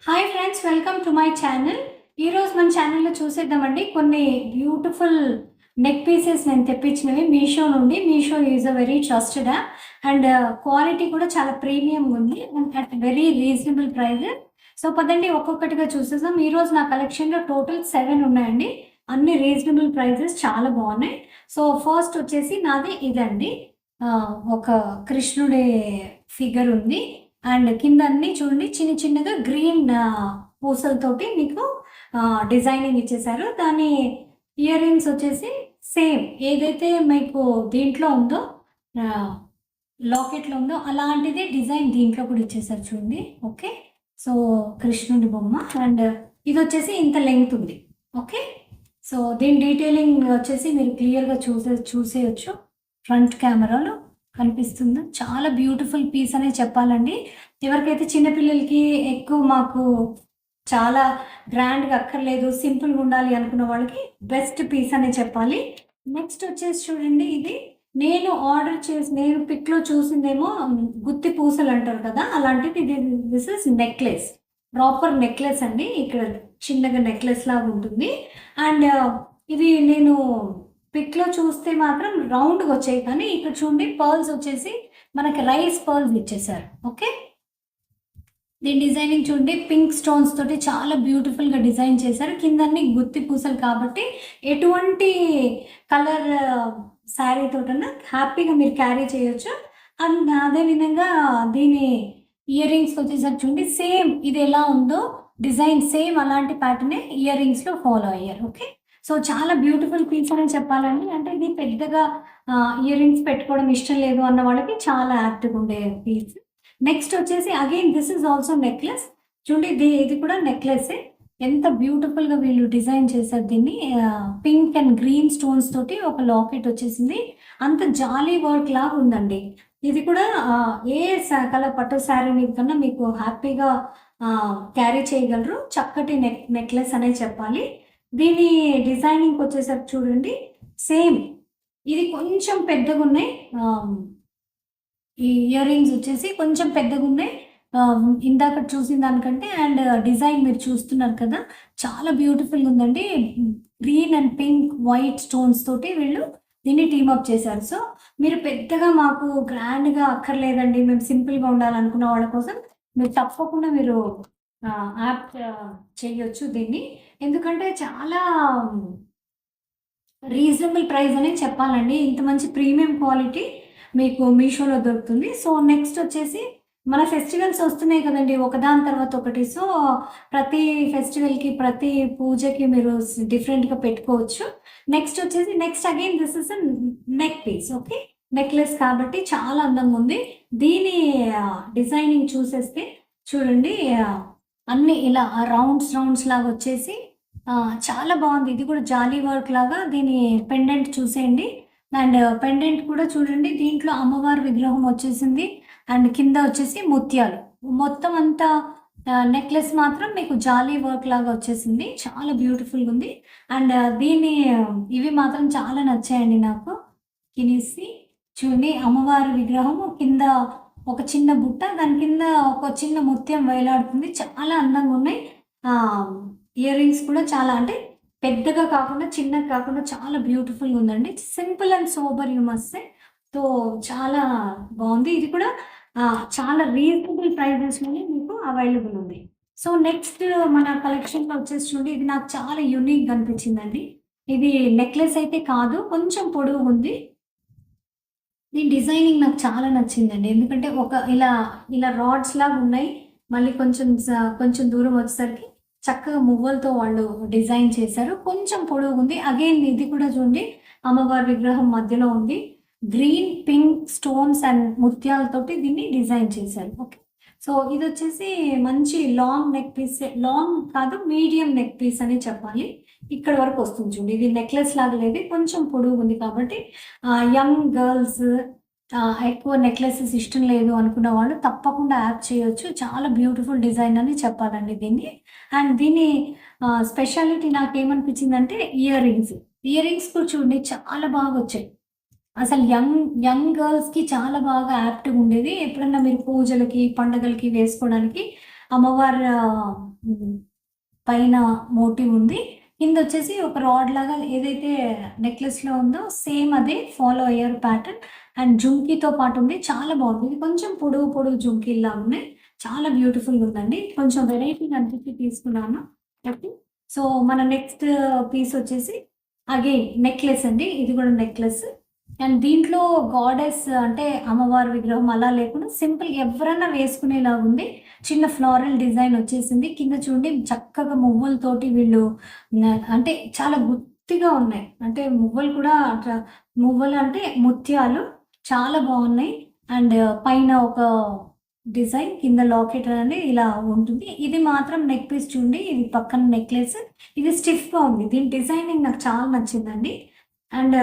Hi friends, welcome to my channel. ఈరోజు మన ఛానల్లో చూసేద్దామండి కొన్ని బ్యూటిఫుల్ నెక్ పీసెస్ నేను తెప్పించినవి మీషో నుండి. Meesho is a very trusted app and quality కూడా చాలా ప్రీమియం ఉంది and at very reasonable price. So పదండి ఒక్కొక్కటిగా చూసేద్దాం. ఈరోజు నా కలెక్షన్లో టోటల్ 7 ఉన్నాయండి. అన్ని రీజనబుల్ ప్రైజెస్, చాలా బాగున్నాయి. సో ఫస్ట్ వచ్చేసి నాది ఇదండి. ఒక కృష్ణుడి ఫిగర్ ఉంది అండ్ కింద అన్ని చూడండి చిన్న చిన్నగా గ్రీన్ పూసలతోటి మీకు డిజైనింగ్ ఇచ్చేసారు. దాని ఇయర్ రింగ్స్ వచ్చేసి సేమ్ ఏదైతే మీకు దీంట్లో ఉందో లాకెట్లో ఉందో అలాంటిదే డిజైన్ దీంట్లో కూడా ఇచ్చేసారు చూడండి. ఓకే, సో కృష్ణుడి బొమ్మ అండ్ ఇది వచ్చేసి ఇంత లెంగ్త్ ఉంది. ఓకే, సో దీని డీటెయిలింగ్ వచ్చేసి మీరు క్లియర్గా చూసేయచ్చు. ఫ్రంట్ కెమెరాలో కనిపిస్తుందా? చాలా బ్యూటిఫుల్ పీస్ అనే చెప్పాలండి. ఎవరికైతే చిన్నపిల్లలకి ఎక్కువ మాకు చాలా గ్రాండ్గా అక్కర్లేదు, సింపుల్గా ఉండాలి అనుకున్న వాళ్ళకి బెస్ట్ పీస్ అనే చెప్పాలి. నెక్స్ట్ వచ్చేసి చూడండి, ఇది నేను పిక్లో చూసిందేమో గుత్తి పూసలు అంటారు కదా, అలాంటిది. ఇది this is necklace, proper necklace అండి. ఇక్కడ చిన్నగా నెక్లెస్ లాగా ఉంటుంది అండ్ ఇది నేను పిక్లో చూస్తే మాత్రం రౌండ్గా వచ్చాయి, కానీ ఇక్కడ చూడండి పర్ల్స్ వచ్చేసి మనకి రైస్ పర్ల్స్ ఇచ్చేసారు. ఓకే, దీని డిజైనింగ్ చూడండి, పింక్ స్టోన్స్ తోటి చాలా బ్యూటిఫుల్గా డిజైన్ చేశారు. కిందన్ని గుత్తి పూసలు కాబట్టి ఎటువంటి కలర్ శారీ తోటన్నా హ్యాపీగా మీరు క్యారీ చేయొచ్చు. అండ్ అదేవిధంగా దీని ఇయర్ రింగ్స్ వచ్చేసరికి చూడండి, సేమ్ ఇది ఎలా ఉందో డిజైన్ సేమ్ అలాంటి ప్యాటర్నే ఇయర్ రింగ్స్లో ఫాలో అయ్యారు. ఓకే, సో చాలా బ్యూటిఫుల్ పీస్ అని చెప్పాలండి. అంటే ఇది పెద్దగా ఇయర్ రింగ్స్ పెట్టుకోవడం ఇష్టం లేదు అన్న వాళ్ళకి చాలా యాప్ట్గా ఉండే పీస్. నెక్స్ట్ వచ్చేసి again this is also necklace. చూడండి, ఇది కూడా నెక్లెసే. ఎంత బ్యూటిఫుల్గా వీళ్ళు డిజైన్ చేశారు దీన్ని. పింక్ అండ్ గ్రీన్ స్టోన్స్ తోటి ఒక లాకెట్ వచ్చేసింది. అంత జాలీ వర్క్ లాగా ఉందండి. ఇది కూడా ఏ కలర్ పట్టు శారీ మీద కన్నా మీకు హ్యాపీగా క్యారీ చేయగలరు. చక్కటి నెక్లెస్ అనే చెప్పాలి. దీని డిజైనింగ్ వచ్చేసరికి చూడండి, సేమ్ ఇది కొంచెం పెద్దగా ఉన్నాయి. ఈ ఇయర్ రింగ్స్ వచ్చేసి కొంచెం పెద్దగా ఉన్నాయి ఇందాక చూసిన దానికంటే. అండ్ డిజైన్ మీరు చూస్తున్నారు కదా, చాలా బ్యూటిఫుల్గా ఉందండి. Green and pink white stones తోటి వీళ్ళు దీన్ని టీమప్ చేశారు. సో మీరు పెద్దగా మాకు గ్రాండ్గా అక్కర్లేదండి, మేము సింపుల్గా ఉండాలనుకున్న వాళ్ళ కోసం మీరు తప్పకుండా మీరు యాప్ చేయొచ్చు దీన్ని. ఎందుకంటే చాలా రీజనబుల్ ప్రైస్ అనే చెప్పాలండి. ఇంత మంచి ప్రీమియం క్వాలిటీ మీకు మీషోలో దొరుకుతుంది. సో నెక్స్ట్ వచ్చేసి మన ఫెస్టివల్స్ వస్తున్నాయి కదండి, ఒకదాని తర్వాత ఒకటి. సో ప్రతి ఫెస్టివల్కి ప్రతి పూజకి మీరు డిఫరెంట్గా పెట్టుకోవచ్చు. నెక్స్ట్ వచ్చేసి again this is neck piece. Okay, necklace కాబట్టి చాలా అందంగా ఉంది. దీని డిజైనింగ్ చూసేస్తే చూడండి, అన్ని ఇలా రౌండ్స్ లాగా వచ్చేసి చాలా బాగుంది. ఇది కూడా జాలీ వర్క్ లాగా. దీని పెండెంట్ చూసేయండి అండ్ పెండెంట్ కూడా చూడండి, దీంట్లో అమ్మవారి విగ్రహం వచ్చేసింది అండ్ కింద వచ్చేసి ముత్యాలు. మొత్తం అంతా నెక్లెస్ మాత్రం మీకు జాలీ వర్క్ లాగా వచ్చేసింది. చాలా బ్యూటిఫుల్గా ఉంది అండ్ దీని ఇవి మాత్రం చాలా నచ్చాయండి నాకు. కినేసి చూడండి, అమ్మవారి విగ్రహం కింద ఒక చిన్న బుట్ట, దాని కింద ఒక చిన్న ముత్యం వేలాడుతుంది. చాలా అందంగా ఉన్నాయి. ఇయర్ రింగ్స్ కూడా చాలా, అంటే పెద్దగా కాకుండా చిన్నగా కాకుండా చాలా బ్యూటిఫుల్గా ఉందండి. Simple and sober you must say. So చాలా బాగుంది. ఇది కూడా చాలా రీజనబుల్ ప్రైజెస్లోనే మీకు అవైలబుల్ ఉంది. సో నెక్స్ట్ మన కలెక్షన్లో వచ్చేసి చూడండి, ఇది నాకు చాలా యూనిక్గా అనిపించిందండి. ఇది నెక్లెస్ అయితే కాదు, కొంచెం పొడవు ఉంది. దీని డిజైనింగ్ నాకు చాలా నచ్చిందండి. ఎందుకంటే ఒక ఇలా ఇలా రాడ్స్ లాగా ఉన్నాయి. మళ్ళీ కొంచెం దూరం వచ్చేసరికి చక్కగా మువ్వలతో వాళ్ళు డిజైన్ చేశారు. కొంచెం పొడవు ఉంది. అగైన్ ఇది కూడా చూడండి, అమ్మవారి విగ్రహం మధ్యలో ఉంది. గ్రీన్ పింక్ స్టోన్స్ అండ్ ముత్యాలతోటి దీన్ని డిజైన్ చేశారు. ఓకే, సో ఇది వచ్చేసి మంచి లాంగ్ నెక్ పీస్, లాంగ్ కాదు మీడియం నెక్ పీస్ అని చెప్పాలి. ఇక్కడ వరకు వస్తుంది చూడండి. ఇది నెక్లెస్ లాగా లేదు, కొంచెం పొడవు ఉంది. కాబట్టి యంగ్ గర్ల్స్ ఎక్కువ నెక్లెసెస్ ఇష్టం లేదు అనుకున్న వాళ్ళు తప్పకుండా యాప్ చేయొచ్చు. చాలా బ్యూటిఫుల్ డిజైన్ అని చెప్పాలండి దీన్ని. అండ్ దీని స్పెషాలిటీ నాకేమనిపించిందంటే ఇయర్ రింగ్స్ కూడా చూడండి, చాలా బాగా వచ్చాయి. అసలు యంగ్ గర్ల్స్‌కి చాలా బాగా యాప్ట్‌గా ఉండేది. ఎప్పుడన్నా మీరు పూజలకి, పండగలకి వేసుకోవడానికి అమ్మవారి పైన మోటివ్ ఉంది. కింద వచ్చేసి ఒక రాడ్ లాగా ఏదైతే నెక్లెస్‌లో ఉందో సేమ్ అదే ఫాలో అయ్యారు ప్యాటర్న్. అండ్ జుంకీతో పాటు ఉంది. చాలా బాగుంది. ఇది కొంచెం పొడుగు పొడుగు జుంకీల్లాగా ఉన్నాయి. చాలా బ్యూటిఫుల్‌గా ఉందండి. కొంచెం వెరైటీగా అనిపించి తీసుకున్నాను. ఓకే. సో, మన నెక్స్ట్ పీస్ వచ్చేసి అగైన్ నెక్లెస్ అండి. ఇది కూడా నెక్లెస్. అండ్ దీంట్లో గాడెస్ అంటే అమ్మవారి విగ్రహం అలా లేకుండా సింపుల్ ఎవరన్నా వేసుకునేలాగా ఉంది. చిన్న ఫ్లోరల్ డిజైన్ వచ్చేసింది. కింద చూడండి చక్కగా మువ్వలతోటి వీళ్ళు అంటే చాలా గుత్తిగా ఉన్నాయి. అంటే మువ్వలు కూడా అట్లా మువ్వలు అంటే ముత్యాలు చాలా బాగున్నాయి. అండ్ పైన ఒక డిజైన్ కింద లాకెట్ అనేది ఇలా ఉంటుంది. ఇది మాత్రం నెక్ పీస్ చూడండి. ఇది పక్కన నెక్లెస్. ఇది స్టిఫ్‌గా ఉంది. దీని డిజైనింగ్ నాకు చాలా నచ్చిందండి. అండ్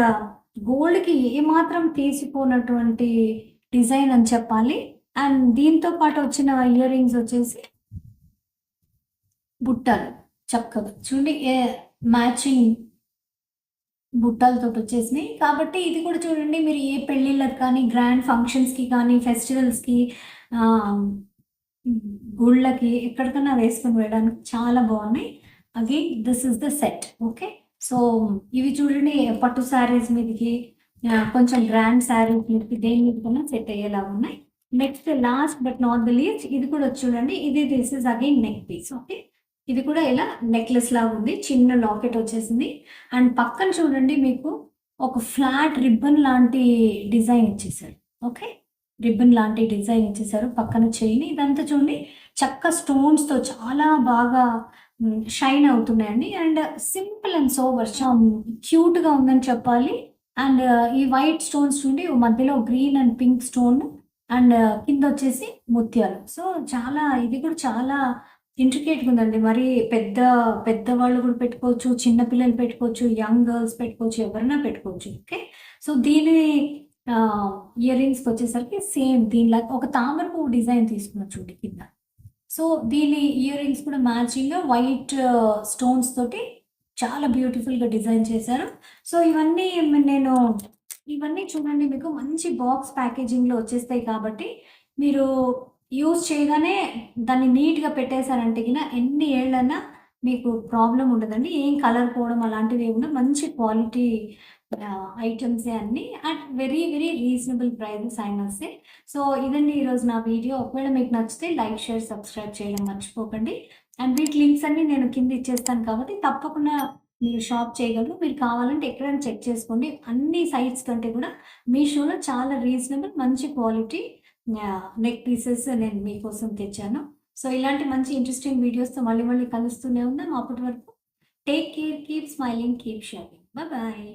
గోల్డ్‌కి ఏమాత్రం తీసిపోనటువంటి డిజైన్ అని చెప్పాలి. అండ్ దీంతో పాటు వచ్చిన ఇయర్ రింగ్స్ వచ్చేసి బుట్టలు చక్కగా చూడండి మ్యాచింగ్ బుట్టలతోటి వచ్చేసినాయి. కాబట్టి ఇది కూడా చూడండి మీరు ఏ పెళ్ళిళ్ళకి కానీ, గ్రాండ్ ఫంక్షన్స్‌కి కానీ, ఫెస్టివల్స్‌కి ఆహ్, గుళ్ళకి ఎక్కడికన్నా వేసుకొని వెళ్ళడానికి చాలా బాగున్నాయి. Again this is the set. Okay. So, ఇవి చూడండి పట్టు శారీస్ మీదకి కొంచెం గ్రాండ్ శారీస్ మీదకి దేని మీదకన్నా సెట్ అయ్యేలాగా ఉన్నాయి. Next last but not the least ఇది కూడా వచ్చి చూడండి. This is again neck piece. Okay. ఇది కూడా ఇలా నెక్లెస్ లాగా ఉంది. చిన్న లాకెట్ వచ్చేసింది. అండ్ పక్కన చూడండి మీకు ఒక ఫ్లాట్ రిబ్బన్ లాంటి డిజైన్ ఇచ్చేసారు. ఓకే. రిబ్బన్ లాంటి డిజైన్ ఇచ్చేసారు. పక్కన చైన్ ఇదంతా చూడండి చక్క స్టోన్స్‌తో చాలా బాగా షైన్ అవుతున్నాయండి. అండ్ సింపుల్ అండ్ సోబర్ క్యూట్‌గా ఉందని చెప్పాలి. అండ్ ఈ వైట్ స్టోన్స్ చూడండి మధ్యలో green and pink stone and కిందొచ్చేసి ముత్యాలు. సో, చాలా ఇది కూడా చాలా ఇంట్రికేట్‌గా ఉందండి. మరి పెద్దవాళ్ళు కూడా పెట్టుకోవచ్చు, చిన్న పిల్లలు పెట్టుకోవచ్చు, యంగ్ గర్ల్స్ పెట్టుకోవచ్చు, ఎవరైనా పెట్టుకోవచ్చు. ఓకే. సో, దీని ఇయర్ రింగ్స్‌కొచ్చేసరికి సేమ్ దీనిలాగా ఒక తామర పువ్వు డిజైన్ తీసుకున్నా చూడండి కింద. సో, దీని ఇయర్ రింగ్స్ కూడా మ్యాచింగ్‌గా వైట్ స్టోన్స్ తోటి చాలా బ్యూటిఫుల్‌గా డిజైన్ చేశారు. సో, నేను ఇవన్నీ చూడండి మీకు మంచి బాక్స్ ప్యాకేజింగ్‌లో వచ్చేస్తాయి కాబట్టి, మీరు యూజ్ చేయగానే దాన్ని నీట్‌గా పెట్టేసారంటే గిన ఎన్ని ఏళ్ళన్నా మీకు ప్రాబ్లమ్ ఉండదండి. ఏం కలర్ పోవడం అలాంటివి ఏమి ఉండవు. మంచి క్వాలిటీ ఐటెమ్సే అన్నీ at very, very reasonable prices అయినొస్తాయి. సో, ఇదండి ఈరోజు నా వీడియో. ఒకవేళ మీకు నచ్చితే లైక్, షేర్, సబ్స్క్రైబ్ చేయడం మర్చిపోకండి. అండ్ వీటి లింక్స్ అన్నీ నేను కింద ఇచ్చేస్తాను కాబట్టి తప్పకుండా మీరు షాప్ చేయగలరు. మీరు కావాలంటే ఎక్కడైనా చెక్ చేసుకోండి. అన్ని సైట్స్ కంటే కూడా మీషోలో చాలా రీజనబుల్ మంచి క్వాలిటీ నెక్ పీసెస్ నేను మీకోసం తెచ్చాను. సో, ఇలాంటి మంచి ఇంట్రెస్టింగ్ వీడియోస్‌తో మళ్ళీ మళ్ళీ కలుస్తూనే ఉందాం. అప్పటి వరకు take care, keep smiling, keep sharing. Bye.